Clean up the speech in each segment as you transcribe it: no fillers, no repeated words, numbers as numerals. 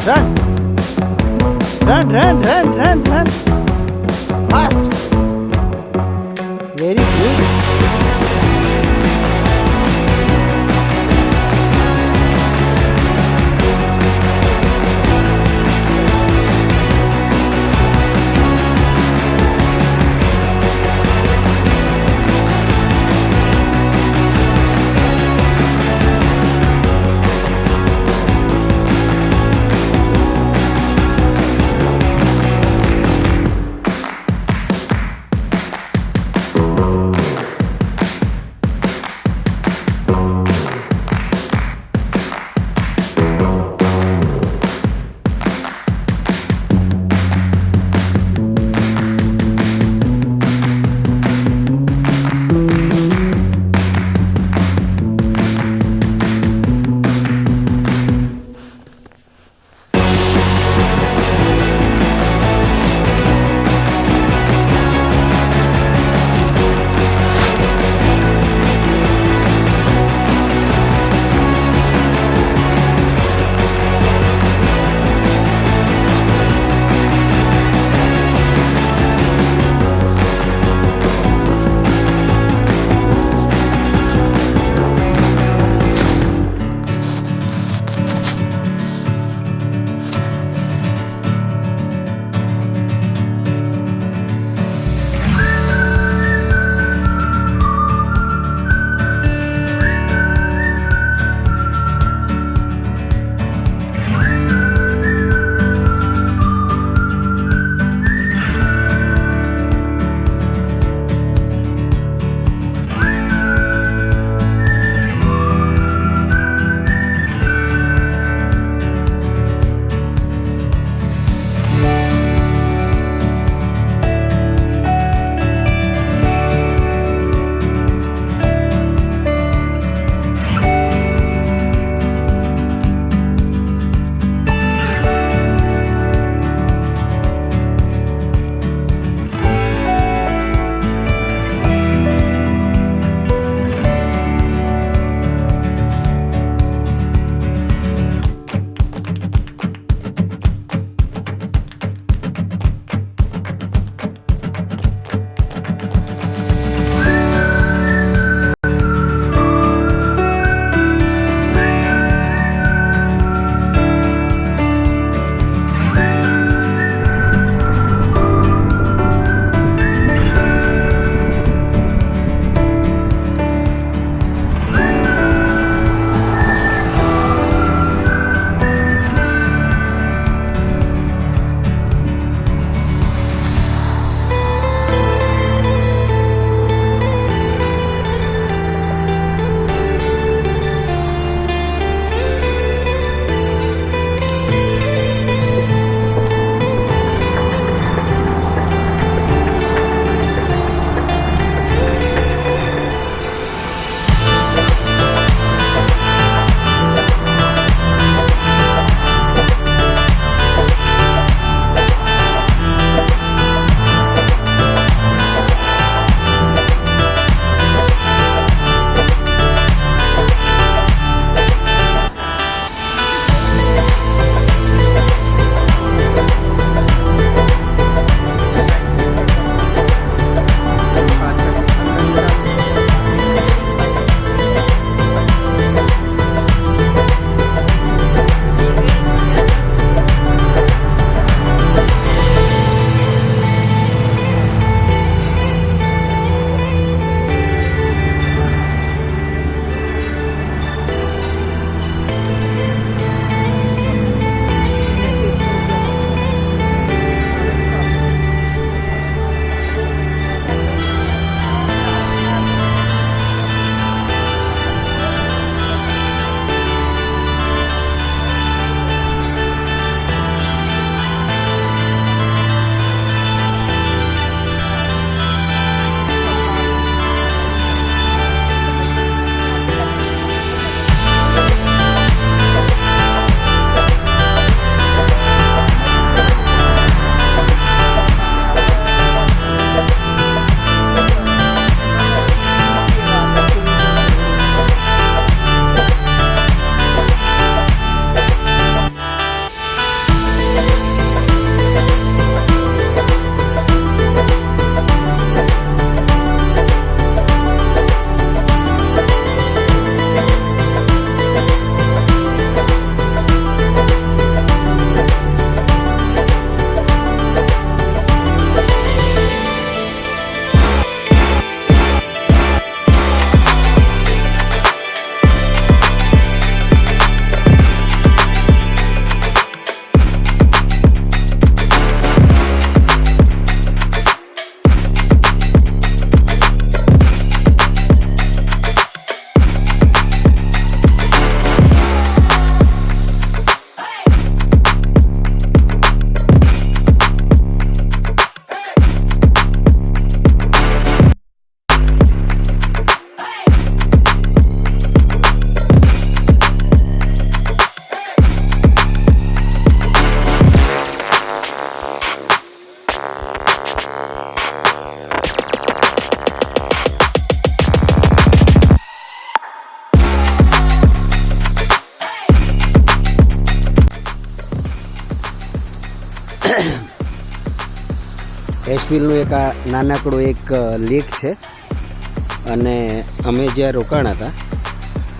Run! Run, run, run, run, run! Fast! Very good. એશવિલનું એક આ નાનકડું એક લેક છે અને અમે જ્યાં રોકાણા હતા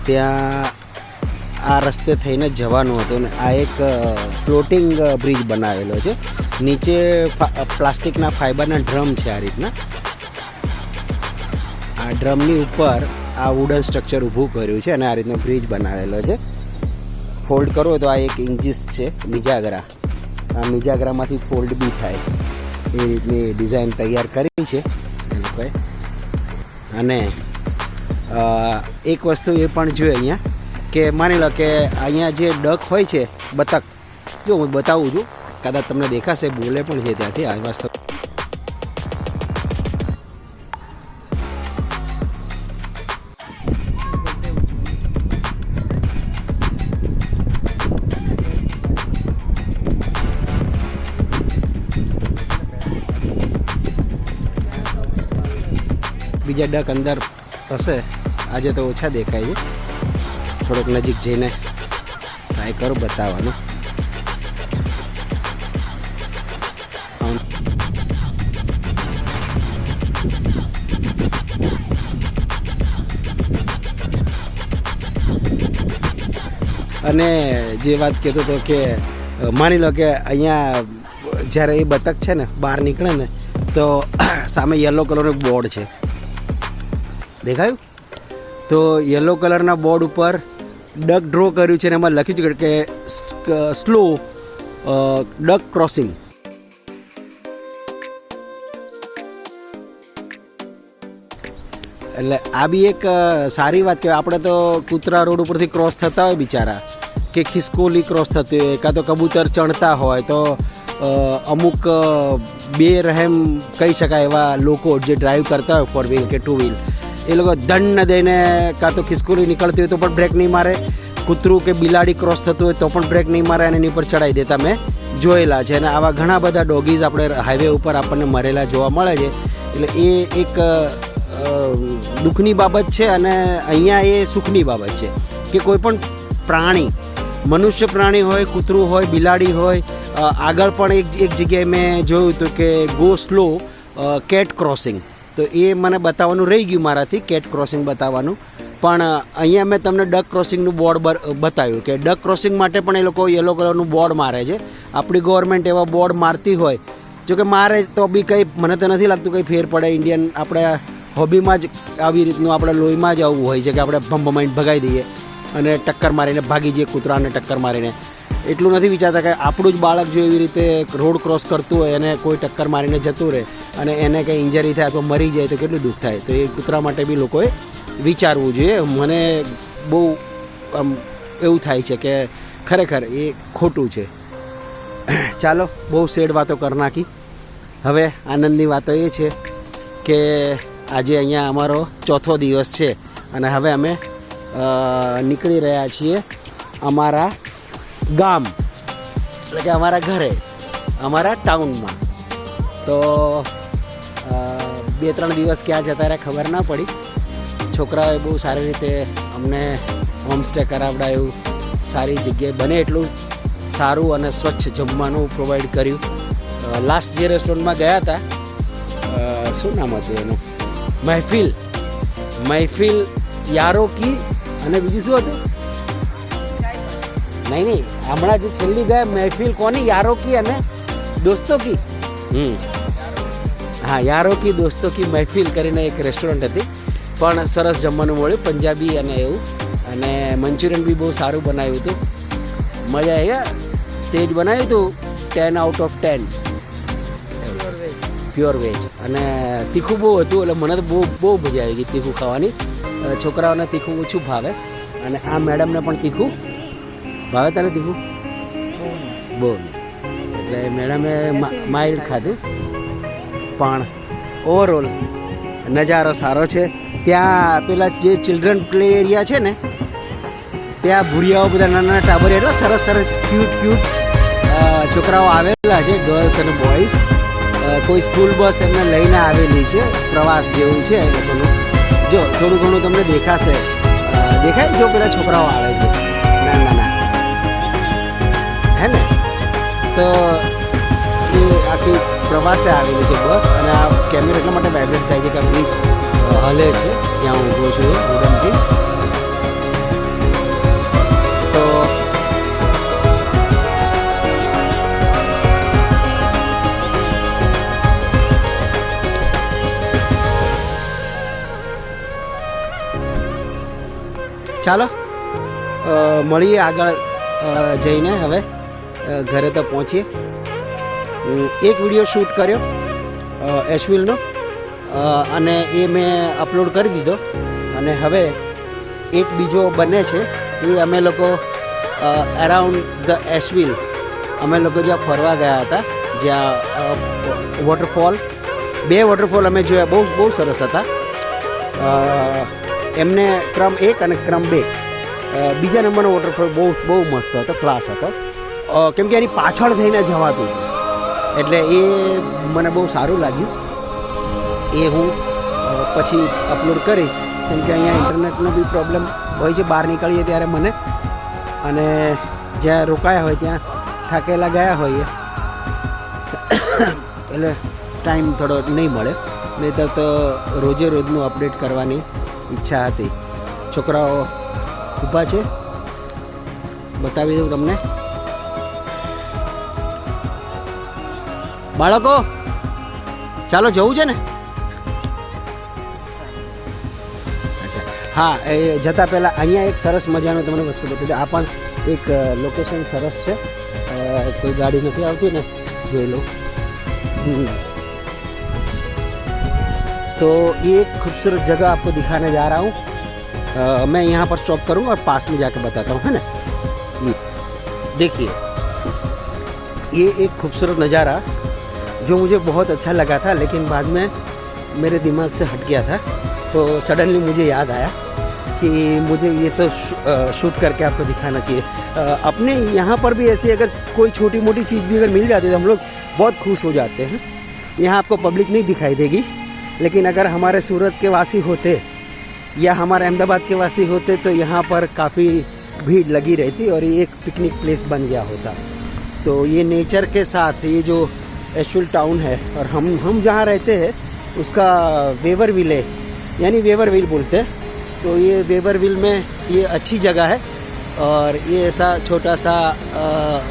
ત્યાં આ રસ્તે થઈને જવાનું હતું અને આ એક ફ્લોટિંગ બ્રિજ બનાવેલો છે. નીચે પ્લાસ્ટિકના ફાઇબરના ડ્રમ છે. આ રીતના આ ડ્રમની ઉપર આ વુડન સ્ટ્રક્ચર ઊભું કર્યું છે અને આ રીતનો બ્રિજ બનાવેલો છે. ફોલ્ડ કરવો તો આ એક ઇન્ચીસ છે મિજાગરા. આ મિજાગરામાંથી ફોલ્ડ બી થાય એ રીતની ડિઝાઇન તૈયાર કરી છે એ લોકોએ. અને એક વસ્તુ એ પણ જોઈએ અહીંયા કે માની લો કે અહીંયા જે ડક હોય છે, બતક, જો હું બતાવું છું, કદાચ તમને દેખાશે, બોલે પણ છે ત્યાંથી. આ વાસ્તવ બીજા ડક અંદર હશે. આજે તો ઓછા દેખાય છે. થોડોક નજીક જઈને ટ્રાય કરો બતાવવાનો. અને જે વાત કહેતો હતો કે માની લો કે અહીંયા જ્યારે એ બતક છે ને બહાર નીકળે ને તો સામે યલો કલરનું બોર્ડ છે, દેખાયું? તો યલો કલરના બોર્ડ ઉપર ડક ડ્રો કર્યું છે અને એમાં લખ્યું છે કે સ્લો ડક ક્રોસિંગ. એટલે આ બી એક સારી વાત કહેવાય. આપણે તો કૂતરા રોડ ઉપરથી ક્રોસ થતા હોય બિચારા, કે ખિસકોલી ક્રોસ થતી હોય, કાં તો કબૂતર ચણતા હોય, તો અમુક બેરહેમ કહી શકાય એવા લોકો જે ડ્રાઈવ કરતા હોય 4 વ્હીલ કે 2 વ્હીલ, એ લોકો દંડ દઈને કાં તો ખિસકોલી નીકળતી હોય તો પણ બ્રેક નહીં મારે, કૂતરું કે બિલાડી ક્રોસ થતું હોય તો પણ બ્રેક નહીં મારે અને એની ઉપર ચડાવી દેતા મેં જોયેલા છે. અને આવા ઘણા બધા ડોગીઝ આપણે હાઈવે ઉપર આપણને મરેલા જોવા મળે છે. એટલે એ એક દુઃખની બાબત છે અને અહીંયા એ સુખની બાબત છે કે કોઈ પણ પ્રાણી, મનુષ્ય પ્રાણી હોય, કૂતરું હોય, બિલાડી હોય, આગળ પણ એક જગ્યાએ મેં જોયું હતું કે ગો સ્લો કેટ ક્રોસિંગ, તો એ મને બતાવવાનું રહી ગયું મારાથી, કેટ ક્રોસિંગ બતાવવાનું. પણ અહીંયા મેં તમને ડક ક્રોસિંગનું બોર્ડ બતાવ્યું કે ડક ક્રોસિંગ માટે પણ એ લોકો યલો કલરનું બોર્ડ મારે છે. આપણી ગવર્મેન્ટ એવા બોર્ડ મારતી હોય, જોકે મારે તો બી કંઈ, મને તો નથી લાગતું કંઈ ફેર પડે. ઇન્ડિયન આપણે હોબીમાં જ આવી રીતનું આપણે લોહીમાં જ આવવું હોય છે કે આપણે ભમાઈને ભગાવી દઈએ અને ટક્કર મારીને ભાગી જઈએ, કૂતરાને ટક્કર મારીને. એટલું નથી વિચારતા કે આપણું જ બાળક જો એવી રીતે રોડ ક્રોસ કરતું હોય અને કોઈ ટક્કર મારીને જતું રહે અને એને કંઈ ઇન્જરી થાય અથવા મરી જાય તો કેટલું દુઃખ થાય. તો એ કૂતરા માટે બી લોકોએ વિચારવું જોઈએ. મને બહુ એવું થાય છે કે ખરેખર એ ખોટું છે. ચાલો, બહુ સેડ વાતો કરી નાખી. હવે આનંદની વાતો એ છે કે આજે અહીંયા અમારો 4થો દિવસ છે અને હવે અમે નીકળી રહ્યા છીએ અમારા ગામ, એટલે કે અમારા ઘરે, અમારા ટાઉનમાં. તો 2-3 દિવસ ક્યાં જતા રહ્યા ખબર ના પડી. છોકરાઓએ બહુ સારી રીતે અમને હોમસ્ટે કરાવડાયું, સારી જગ્યાએ બને એટલું સારું અને સ્વચ્છ જમવાનું પ્રોવાઈડ કર્યું. લાસ્ટ જે રેસ્ટોરન્ટમાં ગયા હતા, શું નામ હતું એનું, મહેફિલ યારોકી, અને બીજું શું હતું? નહીં, હમણાં જે છેલ્લી ગયા મહેફિલ કોની, યારોકી અને દોસ્તો કી. હા, યારોકી દોસ્તો કી મહેફિલ કરીને એક રેસ્ટોરન્ટ હતી, પણ સરસ જમવાનું મળ્યું, પંજાબી અને એવું. અને મંચુરિયન બી બહુ સારું બનાવ્યું હતું, મજા આવી. તેજ બનાવ્યું હતું 10 out of 10, પ્યોર વેજ. અને તીખું બહુ હતું, એટલે મને તો બહુ મજા આવી ગઈ તીખું ખાવાની. છોકરાઓને તીખું ઓછું ભાવે અને આ મેડમને પણ તીખું ભાવે. તને તીખું બહુ, એટલે મેડમે માઇલ્ડ ખાધું. પણ ઓવરઓલ નજારો સારો છે. ત્યાં પેલા જે ચિલ્ડ્રન પ્લે એરિયા છે ને, ત્યાં ભૂરિયાઓ બધા નાના ટાબરિયા, એટલા સરસ સરસ ક્યુટ છોકરાઓ આવેલા છે, ગર્લ્સ અને બોયઝ. કોઈ સ્કૂલ બસ એમને લઈને આવેલી છે, પ્રવાસ જેવું છે એ લોકોનું. જો થોડું ઘણું તમને દેખાશે, દેખાય જો પેલા છોકરાઓ આવે છે નાના, હે ને? તો એ આખી પ્રવાસે આવેલી છે બસ. અને આ કેમેરા એટલા માટે વાઇબ્રેટ થાય છે કે બ્રિજ હલે છે જ્યાં હું ઊભો છું વુડન બ્રિજ. તો ચાલો મળીએ આગળ જઈને. હવે ઘરે તો પહોંચીએ. એક વિડીયો શૂટ કર્યો એશવિલનો અને એ મેં અપલોડ કરી દીધો. અને હવે એક બીજો બને છે. એ અમે લોકો અરાઉન્ડ ધ એશવિલ અમે લોકો જ્યાં ફરવા ગયા હતા, જ્યાં વોટરફોલ 2 વોટરફોલ અમે જોયા, બહુ બહુ સરસ હતા. એમને ક્રમ 1 અને ક્રમ 2. બીજા નંબરનો વોટરફોલ બહુ બહુ મસ્ત હતો, ક્લાસ હતો. કેમ કે એની પાછળ થઈને જવાતું હતું એટલે એ મને બહુ સારું લાગ્યું. એ હું પછી અપલોડ કરીશ કેમ કે અહીંયા ઇન્ટરનેટનો બી પ્રોબ્લેમ હોય છે બહાર નીકળીએ ત્યારે મને. અને જ્યાં રોકાયા હોય ત્યાં થાકેલા ગયા હોઈએ એટલે ટાઈમ થોડો નહીં મળે. નહીંતર તો રોજે રોજનું અપડેટ કરવાની ઈચ્છા હતી. છોકરાઓ ઊભા છે, બતાવી દઉં તમને. બાળકો ચાલો જવું છે ને? અચ્છા હા, એ જતાં પહેલાં અહીંયા એક સરસ મજાનું તમને વસ્તુ બતાવી દઉં. આ પણ એક લોકેશન સરસ છે. કોઈ ગાડી નથી આવતી ને, જોઈ લો. तो ये एक खूबसूरत जगह आपको दिखाने जा रहा हूँ. मैं यहाँ पर स्टॉप करूँगा और पास में जाके बताता हूँ, है ना. ये देखिए, ये एक खूबसूरत नज़ारा जो मुझे बहुत अच्छा लगा था, लेकिन बाद में मेरे दिमाग से हट गया था. तो सडनली मुझे याद आया कि मुझे ये तो शूट करके आपको दिखाना चाहिए. अपने यहाँ पर भी ऐसी अगर कोई छोटी मोटी चीज़ भी अगर मिल जाती है तो हम लोग बहुत खुश हो जाते हैं. यहाँ आपको पब्लिक नहीं दिखाई देगी, लेकिन अगर हमारे सूरत के वासी होते या हमारे अहमदाबाद के वासी होते तो यहाँ पर काफ़ी भीड़ लगी रहती और ये एक पिकनिक प्लेस बन गया होता. तो ये नेचर के साथ ये जो एशविल टाउन है और हम जहाँ रहते हैं उसका वेवरविल है, यानी वेवरविल बोलते हैं. तो ये वेवरविल में ये अच्छी जगह है और ये ऐसा छोटा सा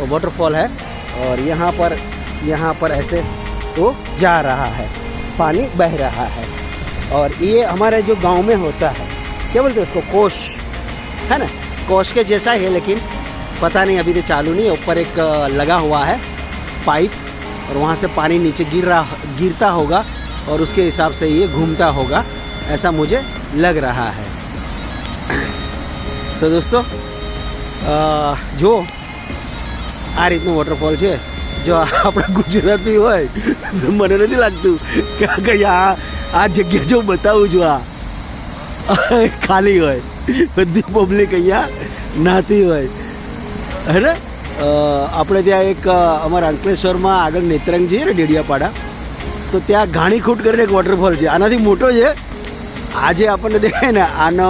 वाटरफॉल है और यहाँ पर ऐसे वो जा रहा है, पानी बह रहा है. और ये हमारे जो गांव में होता है, क्या बोलते हैं उसको, कोश है ना, कोश के जैसा है, लेकिन पता नहीं अभी तो चालू नहीं है. ऊपर एक लगा हुआ है पाइप और वहाँ से पानी नीचे गिरता होगा और उसके हिसाब से ये घूमता होगा, ऐसा मुझे लग रहा है. तो दोस्तों जो આ રીતનું વોટરફોલ છે, જો આપણા ગુજરાતી હોય તો મને નથી લાગતું કે આ જગ્યા જો બતાવું છું આ ખાલી હોય, બધી પબ્લિક અહીંયા નાતી હોય, હે ને. આપણે ત્યાં એક અમારા અંકલેશ્વરમાં આગળ નેત્રંગ જઈએ ને ડેડિયાપાડા, તો ત્યાં ઘાણીખૂટ કરીને એક વોટરફોલ છે, આનાથી મોટો છે. આજે આપણને દેખાય ને આનો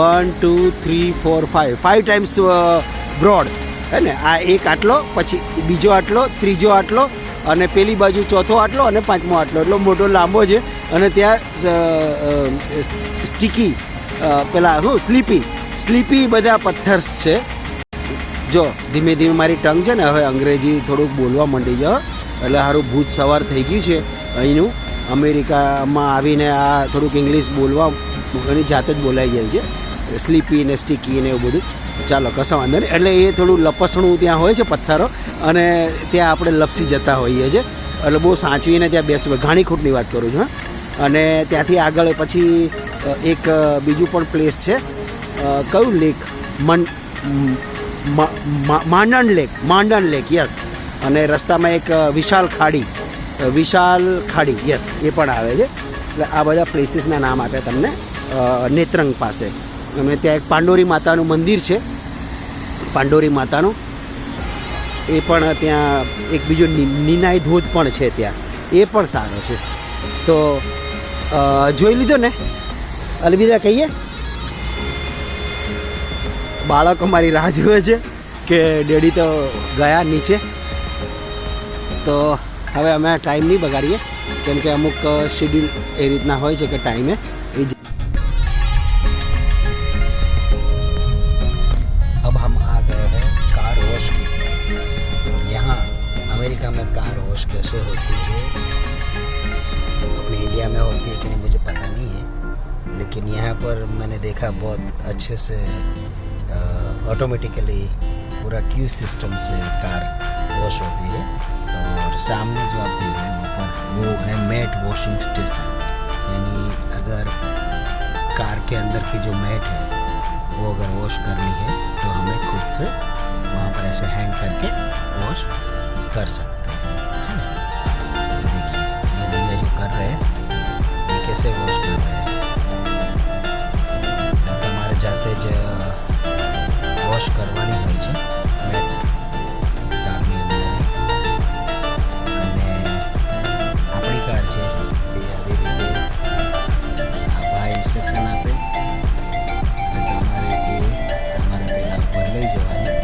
1 2 3 4 5 ટાઈમ્સ બ્રોડ, હે ને. આ એક આટલો, પછી બીજો આટલો, ત્રીજો આટલો અને પેલી બાજુ ચોથો આટલો અને પાંચમો આટલો, એટલો મોટો લાંબો છે. અને ત્યાં સ્ટીકી પેલા સ્લીપી બધા પથ્થર્સ છે. જો ધીમે ધીમે મારી ટંગ છે ને હવે અંગ્રેજી થોડુંક બોલવા માંડી જાઓ, એટલે સારું ભૂત સવાર થઈ ગયું છે અહીંનું. અમેરિકામાં આવીને આ થોડુંક ઇંગ્લિશ બોલવા એની જાતે જ બોલાઈ જાય છે, સ્લીપી ને સ્ટીકી ને એવું બધું. ચાલો કશો વાંધો નહીં. એટલે એ થોડું લપસણું ત્યાં હોય છે પથ્થરો, અને ત્યાં આપણે લપસી જતા હોઈએ છીએ. એટલે બહુ સાચવીને ત્યાં બેસવું. ઘાણીખૂટની વાત કરું છું. અને ત્યાંથી આગળ પછી એક બીજું પણ પ્લેસ છે, કયું લેક, માંડન લેક, યસ. અને રસ્તામાં એક વિશાલ ખાડી, યસ, એ પણ આવે છે. એટલે આ બધા પ્લેસીસના નામ આપ્યા તમને નેત્રંગ પાસે. અને ત્યાં એક પાંડોરી માતાનું મંદિર છે, પાંડોરી માતાનું, એ પણ ત્યાં એક બીજો નિનાઈ ધોધ પણ છે ત્યાં, એ પણ સારો છે. તો જોઈ લીધો ને, અલવિદા કહીએ. બાળકો મારી રાહ જુએ છે કે ડેડી તો ગયા નીચે. તો હવે અમે ટાઈમ નહીં બગાડીએ કેમ કે અમુક શેડ્યુલ એ રીતના હોય છે કે ટાઈમે એ अब हम आ गए हैं कार वॉश के लिए। यहाँ अमेरिका में कार वॉश कैसे होती है, अपने इंडिया में होती है कि नहीं मुझे पता नहीं है, लेकिन यहाँ पर मैंने देखा बहुत अच्छे से ऑटोमेटिकली पूरा क्यू सिस्टम से कार वॉश होती है। और सामने जो आप देख रहे हैं ऊपर वो है मैट वॉशिंग स्टेशन, यानी अगर कार के अंदर की जो मैट है वो अगर वॉश करनी है तो हमें खुद से वहाँ पर ऐसे हैंग करके वॉश कर सकते हैं, है ना। ये देखिए ये भैया जो कर रहे हैं ये कैसे वॉश कर रहे हैं। તમારે જાતે જ વોશ કરવાની હોય છે મેટ કારની અંદર, અને આપણી કાર છે એ આવી રીતે આ ભાઈ ઇન્સ્ટ્રક્શન આપે અને તમારે એ તમારે પહેલાં ઉપર લઈ જવાની,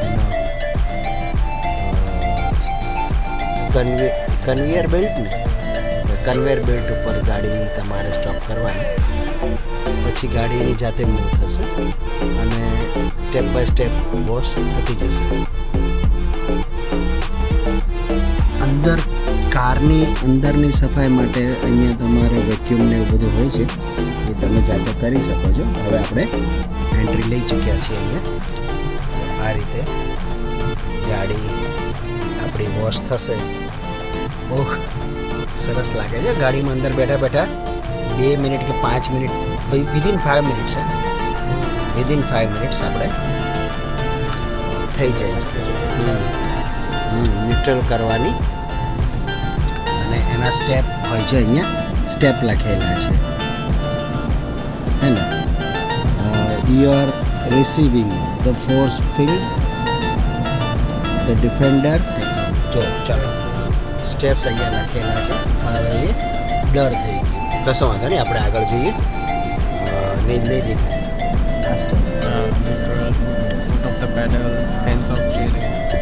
એનો કન્વેયર બેલ્ટ ને કન્વેયર બેલ્ટ ઉપર ગાડી તમારે સ્ટોપ કરવાની, પછી ગાડી એની જાતે મૂવ થશે અને સ્ટેપ બાય સ્ટેપ વોશ થતી જશે. અંદર કારની અંદરની સફાઈ માટે અહીંયા તમારે વેક્યુમ ને એવું બધું હોય છે એ તમે જાતે કરી શકો છો. હવે આપણે એન્ટ્રી લઈ ચૂક્યા છીએ અહીંયા. આ રીતે ગાડી આપણી વોશ થશે. બહુ સરસ લાગે છે ગાડીમાં અંદર બેઠા બેઠા 2 મિનિટ કે 5 minute within 5 minutes within 5 minutes આપણે થઈ જાય છે ન્યુટ્રલ કરવાની. અને એના સ્ટેપ હોય છે અહીંયા સ્ટેપ લખેલા છે, હે ને. You are receiving the force field the defender. જો ચાલો સ્ટેપ્સ અહીંયા લખેલા છે પણ હવે એ ડર થઈ ગયું, કશો વાંધો નહીં, આપણે આગળ જોઈએ. નહીં દેખાય આ સ્ટેપ્સ છે.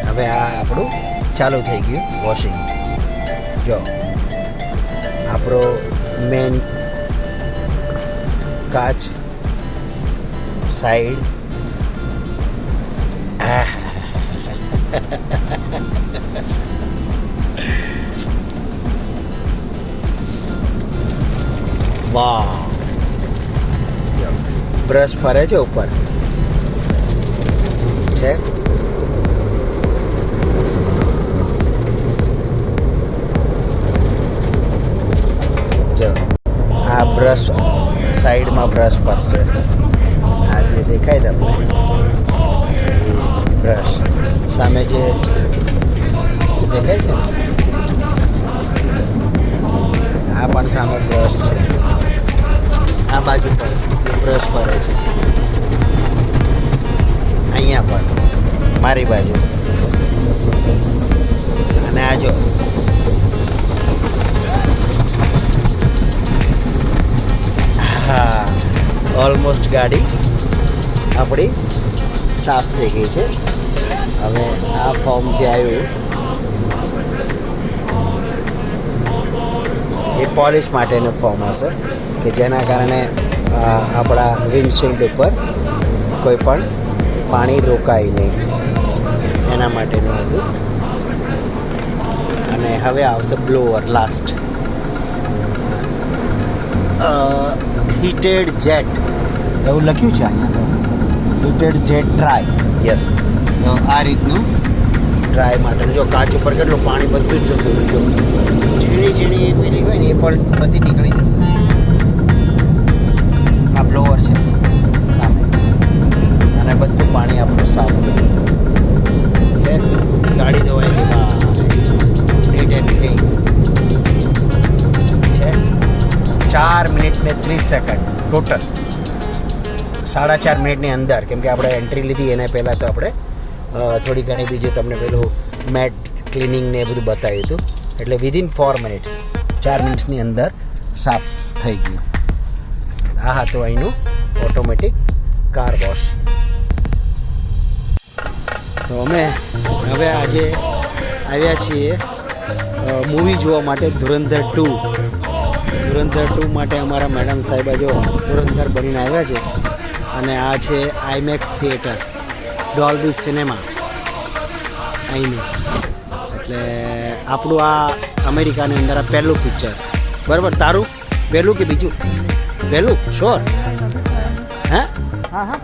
હવે આ આપણું ચાલુ થઈ ગયું વોશિંગ. જો આપણો મેન કાચ સાઈડ વાહ, બ્રશ ફરે છે ઉપર છે. જો આ બ્રશ સાઈડમાં બ્રશ ફરશે, આ જે દેખાય તમને બ્રશ સામે જે દેખાય છે આ પણ સામે બ્રશ છે, આ બાજુ પર બ્રશ ફરે છે, અહીંયા પણ મારી બાજુ, અને આ જો હા ઓલમોસ્ટ ગાડી આપણી સાફ થઈ ગઈ છે. હવે આ ફોર્મ જે આવ્યું એ પોલિશ માટેનું ફોર્મ હશે કે જેના કારણે આપણા વિન્ડશીલ્ડ ઉપર કોઈ પણ પાણી રોકાય નહીં, એના માટેનું હતું. અને હવે આવશે બ્લોઅર લાસ્ટ. હીટેડ જેટ એવું લખ્યું છે અહીંયા તો, હીટેડ જેટ ડ્રાય. યસ, તો આ રીતનું ડ્રાય માટેનું. જો કાચ ઉપર કેટલું પાણી બધું જ જતું રહ્યું, ઝીણી ઝીણી પેલી હોય ને એ પણ બધી નીકળી જશે. આ બ્લોઅર છે સામે અને બધું પાણી આપણું સાફ છે. ગાડી ધોવાઈ ગઈ નીટ એન્ડ ક્લીન છે. 4 મિનિટ ને 30 સેકન્ડ ટોટલ, 4.5 મિનિટની અંદર, કેમ કે આપણે એન્ટ્રી લીધી એના પહેલાં તો આપણે થોડી ઘણી બીજું તમને પેલું મેટ ક્લિનિંગ ને એ બધું બતાવ્યું હતું. એટલે વિધિન 4 મિનિટ્સ 4 મિનિટ્સની અંદર સાફ થઈ ગયું. આ હતું અહીંનું ઓટોમેટિક કાર વોશ. તો અમે હવે આજે આવ્યા છીએ મૂવી જોવા માટે ધુરંધર 2. ધુરંધર 2 માટે અમારા મેડમ સાહેબ જો ધુરંધર બનીને આવ્યા છે અને આ છે આઈમેક્સ થિયેટર ડોલ્બી સિનેમા અહીંનું. એટલે આપણું આ અમેરિકાની અંદર આ પહેલું પિક્ચર બરાબર. તારું પહેલું કે બીજું? પહેલું શ્યોર? હે? હા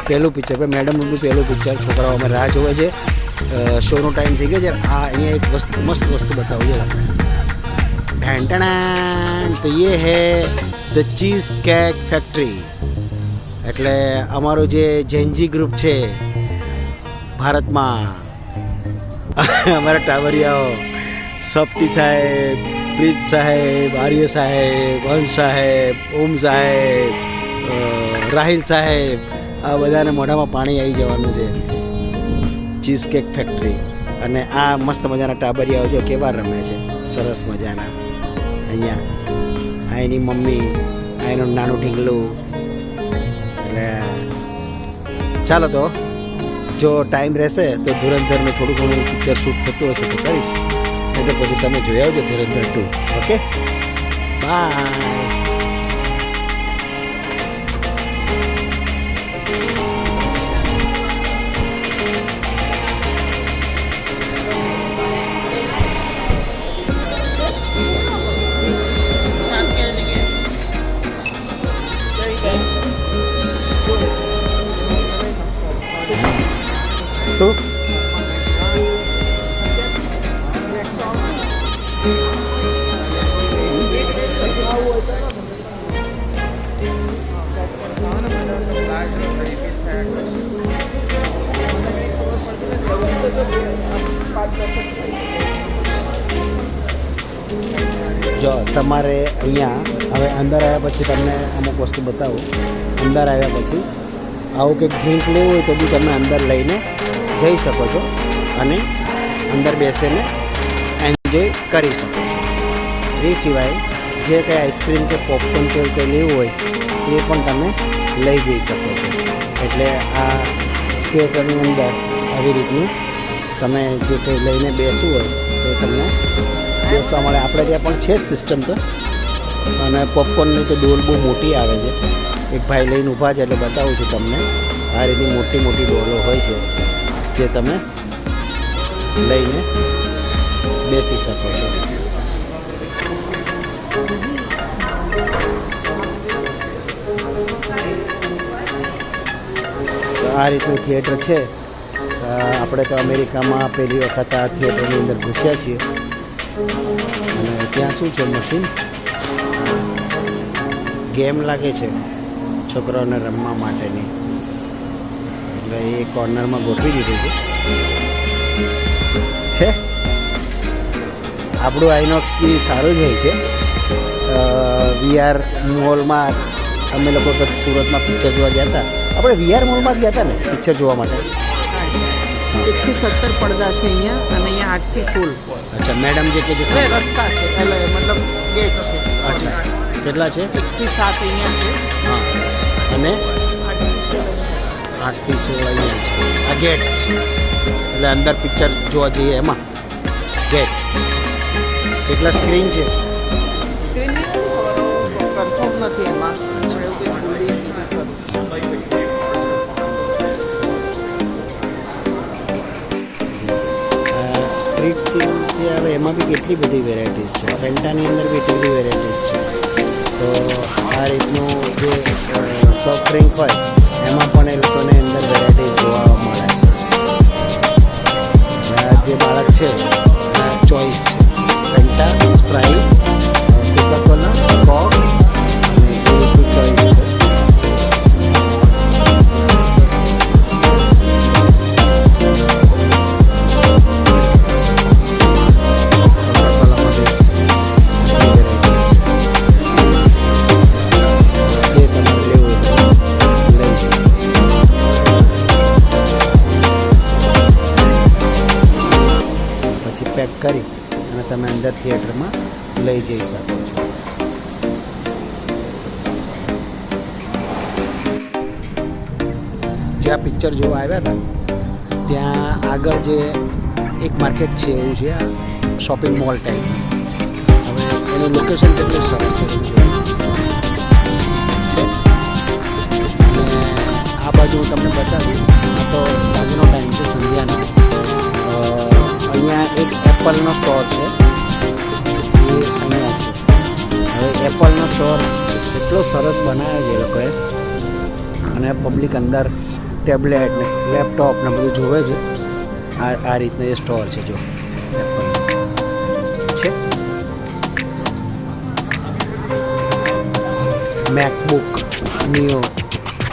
પહેલું પિક્ચર ભાઈ મેડમનું બી પહેલું પિક્ચર. છોકરાઓ અમે રાહ જોવે છે. શોનો ટાઈમ થઈ ગયો છે. આ અહીંયા એક વસ્તુ મસ્ત વસ્તુ બતાવું છે. ઢેંટણા તો ये है ધ ચીઝ કેક ફેક્ટરી. એટલે અમારું જે જેનજી ગ્રુપ છે ભારતમાં, અમારા ટાવરિયાઓ સપટી સાહેબ, પ્રીત સાહેબ, આર્ય સાહેબ, હંસ સાહેબ, ઓમ સાહેબ, રાહિલ સાહેબ, આ બધાને મોઢામાં પાણી આવી જવાનું છે. Cheese cake factory. અને આ મસ્ત મજાના ટાબરિયાઓ જો કેવા રમે છે, સરસ મજાના. અહીંયા આ એની મમ્મી, આ એનું નાનું ઢીંગલું. એટલે ચાલો તો જો ટાઈમ રહેશે તો ધુરંધરનું થોડું ઘણું પિક્ચર શૂટ થતું હશે તો કરીશ, નહીં તો પછી તમે જોઈ આવજો ધુરંધર 2. Okay, by. શું જો તમારે અહીંયા હવે અંદર આવ્યા પછી તમને અમુક વસ્તુ બતાવું. અંદર આવ્યા પછી આવું કંઈક ડ્રિંક લેવું હોય તો બી તમે અંદર લઈને જઈ શકો છો અને અંદર બેસીને એન્જોય કરી શકો છો. એ સિવાય જે કંઈ આઈસ્ક્રીમ કે પોપકોર્ન કે એવું કંઈ લેવું હોય એ પણ તમે લઈ જઈ શકો છો. એટલે આ થિયેટરની અંદર આવી રીતનું તમે જે કંઈ લઈને બેસવું હોય એ તમને બેસવા મળે. આપણે ત્યાં પણ છે જ સિસ્ટમ તો. અને પોપકોર્નની તો ડોલ બહુ મોટી આવે છે. એક ભાઈ લઈને ઊભા છે એટલે બતાવું છું તમને. આ રીતની મોટી મોટી ડોલો હોય છે જે તમે લઈને બેસી શકો છો. તો આ રીતનું થિયેટર છે. આપણે તો અમેરિકામાં પહેલી વખત આ થિયેટરની અંદર ઘૂસ્યા છીએ. અને ત્યાં શું છે, મશીન ગેમ લાગે છે છોકરાઓને રમવા માટેની. એટલે એ કોર્નરમાં ગોઠવી દીધું છે. આપણું આઈનોક્સ બી સારું જ હોય છે. VR મોલમાં અમે લોકો સુરતમાં પિક્ચર જોવા ગયા હતા. આપણે VR મોલમાં જ ગયા હતા ને પિક્ચર જોવા માટે. 1 થી 17 પડદા છે અહીંયા અને અહીંયા 8 થી 16. અચ્છા, મેડમ જે કે છે રસ્તા છે એટલે મતલબ ગેટ છે. અચ્છા, કેટલા છે? 1 થી 7 અહીંયા છે. હા, અને 8 થી 16 અહીંયા છે. આ ગેટ્સ છે એટલે અંદર પિક્ચર જોવા જઈએ એમાં. ગેટ કેટલા સ્ક્રીન છે? સ્ક્રીન કન્ફર્મ નથી એમાં. સ્પ્રિટ ચીલ જે આવે એમાં બી કેટલી બધી વેરાયટીઝ છે. ફેન્ટાની અંદર બી એટલી બધી વેરાયટીઝ છે. તો આ રીતનું જે સોફ્ટ ડ્રિંક હોય એમાં પણ એ લોકોને અંદર વેરાયટીઝ જોવા મળે છે. આ જે બાળક છે એના ચોઈસ છે ફેન્ટા, સ્પ્રાઇટ, કોકા-કોલા, કોક અને એ રીતની ચોઈસ છે. પેક કરી અને તમે અંદર થિયેટરમાં લઈ જઈ શકો છો. જે આ પિક્ચર જોવા આવ્યા હતા ત્યાં આગળ જે એક માર્કેટ છે એવું છે, આ શોપિંગ મોલ ટાઈપનું. હવે એનું લોકેશન કેટલું સરસ છે અને આ બાજુ હું તમને બતાવીશ. આ તો સાંજનો ટાઈમ છે, સંધ્યાનો. અહીંયા એક એપલનો સ્ટોર છે, એ અહીંયા છે. હવે એપલનો સ્ટોર એટલો સરસ બનાવ્યો છે એ લોકોએ, અને પબ્લિક અંદર ટેબ્લેટ ને લેપટોપ ને બધું જોવે છે. આ રીતનો એ સ્ટોર છે, જો એપલ છે, મેકબુક, નિયો,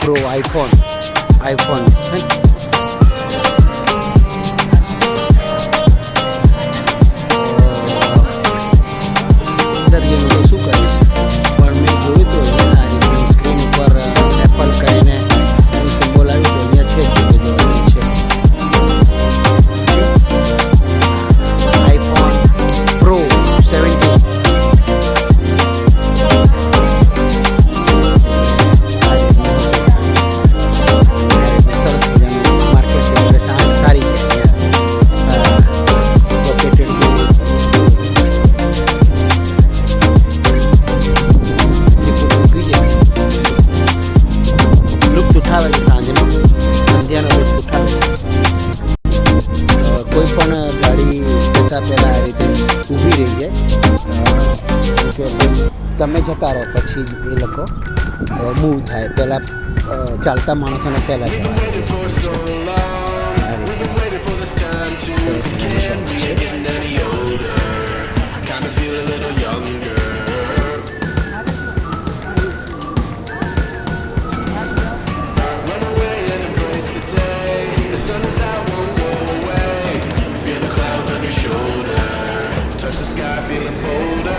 પ્રો, આઈફોન છે. દરિયાનું તો શું કરીશ, પણ મેં જોયું તો આ રીતનું સ્ક્રીન ઉપર એપલ કરીને એનું સિમ્બોલ આવ્યું તો અહીંયા છે કે જો છે આઈફોન પ્રો 17. સરસ મજાનું માર્કેટ છે, એટલે સારી છે અહીંયા લોકેટેડ. લુપ્ત ઉઠાવે છે સાંજનો, સંધ્યાનો લુપ્ત ઉઠાવે છે. કોઈ પણ ગાડી જતાં પહેલાં આ રીતે ઊભી રહી જાય કે તમે જતા રહો, પછી જ એ લોકો મૂવ થાય. પહેલાં ચાલતા માણસોને પહેલાં જવા આ રીતે સરસ મજાની શોપ છે.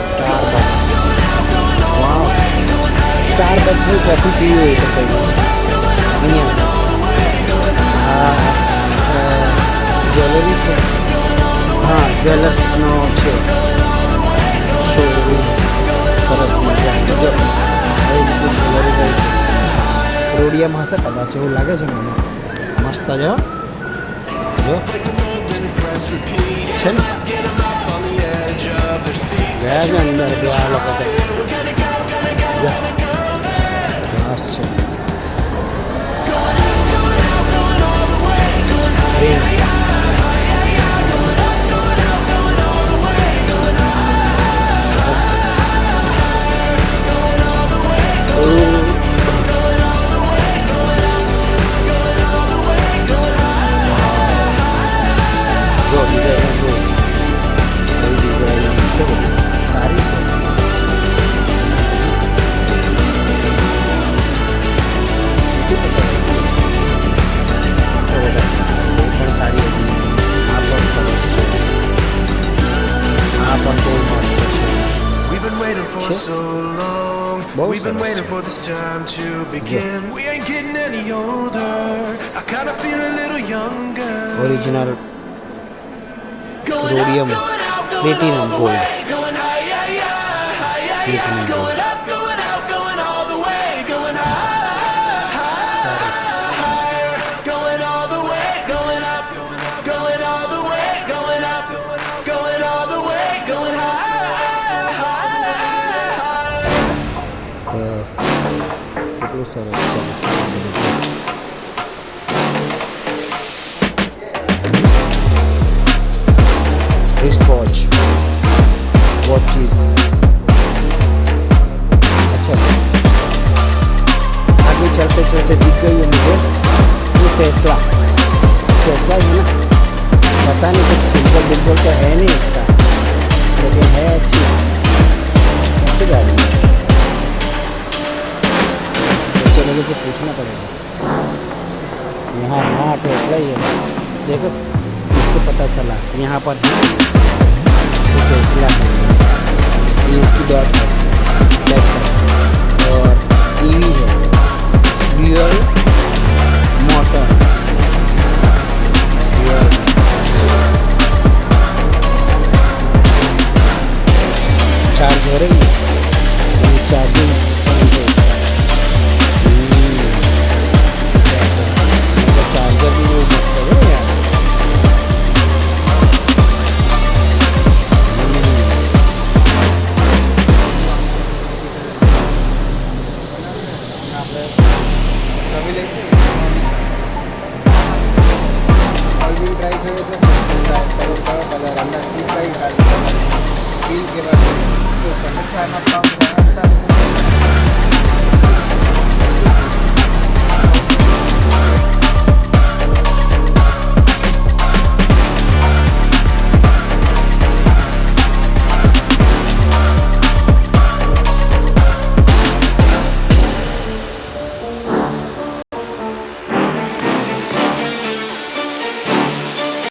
સ્ટારબક્સ, વાવ, સ્ટારબક્સની કોફી પીવી હોય તો કંઈ અહીંયા. આ જ્વેલરી છે, હા જ્વેલર્સનો છે શોરૂમ, સરસ મજાનું. જો આવી રીતે જ્વેલરી રહી છે. રોડિયામાં હશે કદાચ, એવું લાગે છે મને. મસ્ત જો છે ને. ગયા છે અંદર બે આ લોકો તો બસ છે. જો ડિઝાઇન જો ડિઝાઇન છે, સારી છે. પણ સારી હતી. આ પણ સરસ છે, આ પણ બહુ મસ્ત છે. We've been waiting for so long. બહુ We've been સરસ. waiting for this time to begin. We ain't getting any older. I kind of feel a little younger. Original rhodium platinum gold, platinum gold. કેટલું સરસ સરસ. Wristwatch, watches. अच्छा, आगे चलते चलते दिख गई है मुझे ये टेस्ला है ना. पता नहीं कुछ सिंबल बिल्बल तो है नहीं इसका, लेकिन है अच्छी. कैसी गाड़ी है, बच्चे लोगों को पूछना पड़ेगा. यहाँ हाँ टेस्ला ही है, देखो इससे पता चला. यहाँ पर टेस्ला है, ये इसकी बैक साइड, और टीवी है, ड्यूअल मोटर, चार्ज हो रही है, चार्जिंग पॉइंट है इसका. चार्जर भी वो मस्त है यार. જોઈએ છે કયો કલર અંદર સીટ કઈ કાઢી ફીલ કેવા છે ચાના પાઉચ